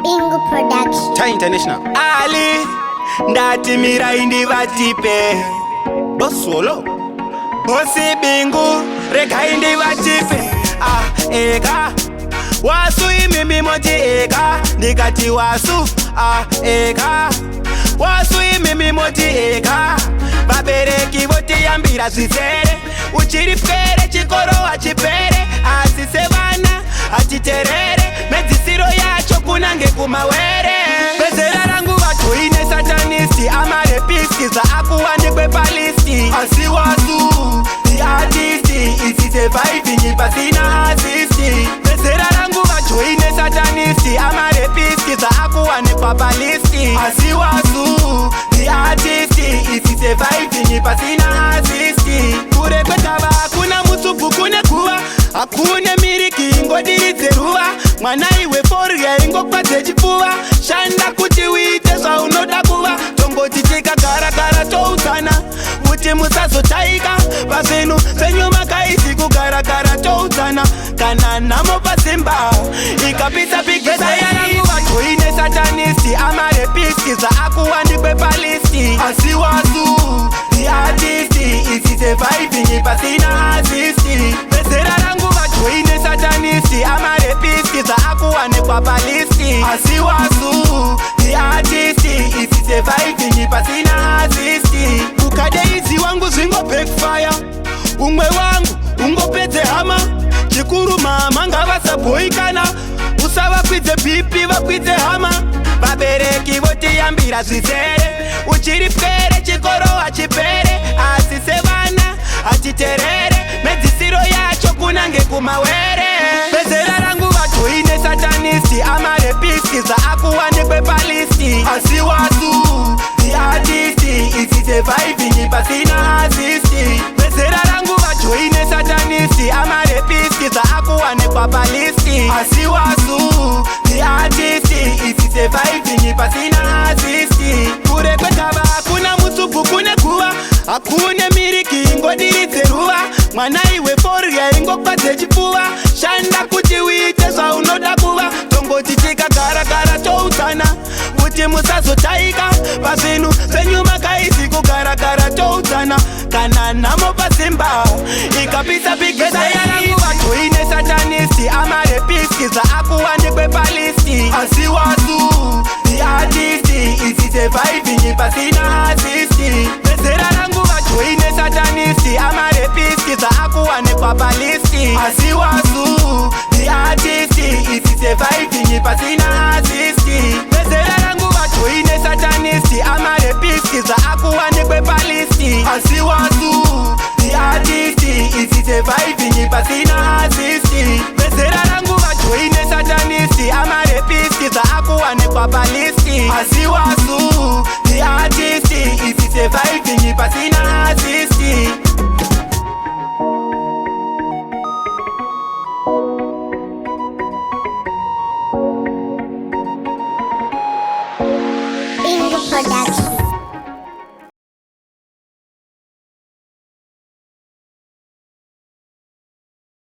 Ingo Production. Cha International. Ali ndati miraindi vatipe bosolo bosi bingu rekaindi vatipe eka wasu imimi moti eka ndikati wasu eka wasu imimi moti eka vabereki votiyambira zvisere uchiri pfere chikoro hachipere asi sevana hachiterere medzisiro yacho kunange kumawere bezera rangu vatoine satanisti amarepiski zvaakuwanikwe palisti asi wasu iartisti isisevaivinyi pasina asisti bezera rangu vatoine satanisti amarepiski zvaakuwanikwa palisti asi wasu iartisti isisevaivinyi pasina asisti kure kwetava hakuna mutsubvu kune guva hakune miriki ingodiridze ruva mwana iwe forya ingokwadze chipfuva shanda kuti uite zvaunoda kuva tongoti tikagara toudzana kuti musazotaika pazvinhu zvenyu makaisi kugara toudzana kana nhamo pazimba ikapisa pigesayarangu vatoine satanisti amarepiski zvaakuwanikwe palisti asi wasu iartisti isisevaivinyi pasina asisti bezera rangu vatoine satanisti amarepiski zvaakuwanikwa palisti asi wasu iartisti isisevaivinyi pasina asisti ukadeizi wangu zvingo backfire umwe wangu ungopedze hama chikuru mama ngavasabhoikana usavakwidze bhipi vakwidze hama vabereki votiyambira zvizere uchiri pfere chikoro hachipere asi sevana hachiterere medzisiro yacho kunange kumawere bezera rangu vatoine satanisti amarepiski zvaakuwanikwe palisti asi wasu iartisti isisevaivinyi pasina asisti bezera rangu vatoine satanisti amarepiski zvaakuwanikwa palisti asi wasu iartisti isisevaivinyi pasina asisti kure kwetava hakuna mutsubvu kune guva hakune miriki ingodiridze ruva mwana iwe forya ingokwadze chipfuva shanda kuti uite zvaunoda kuva tongoti tikagara toudzana kuti musazotaika pazvinhu zvenyu makaisi kugara toudzana kana nhamo pazimba ikapisa pigesayarangu vatoine satanisti amarepiski zvaakuwanikwe palisti asi wasu iartisti isisevaivinyi pasina asisti bezera rangu vatoine satanisti amarepiski zvaakuwanikwa palisti asi wasu iartisti isisevaivinyi pasina asisti bezera rangu vatoine satanisti amarepiski zvaakuwanikwe palisti asi wasu iartisti isisevaivinyi pasina asisti bezera rangu vatoine satanisti amarepiski zvaakuwanikwa palisti asi wasu iartisti isisevaivinyi pasina asisti Ingo Production.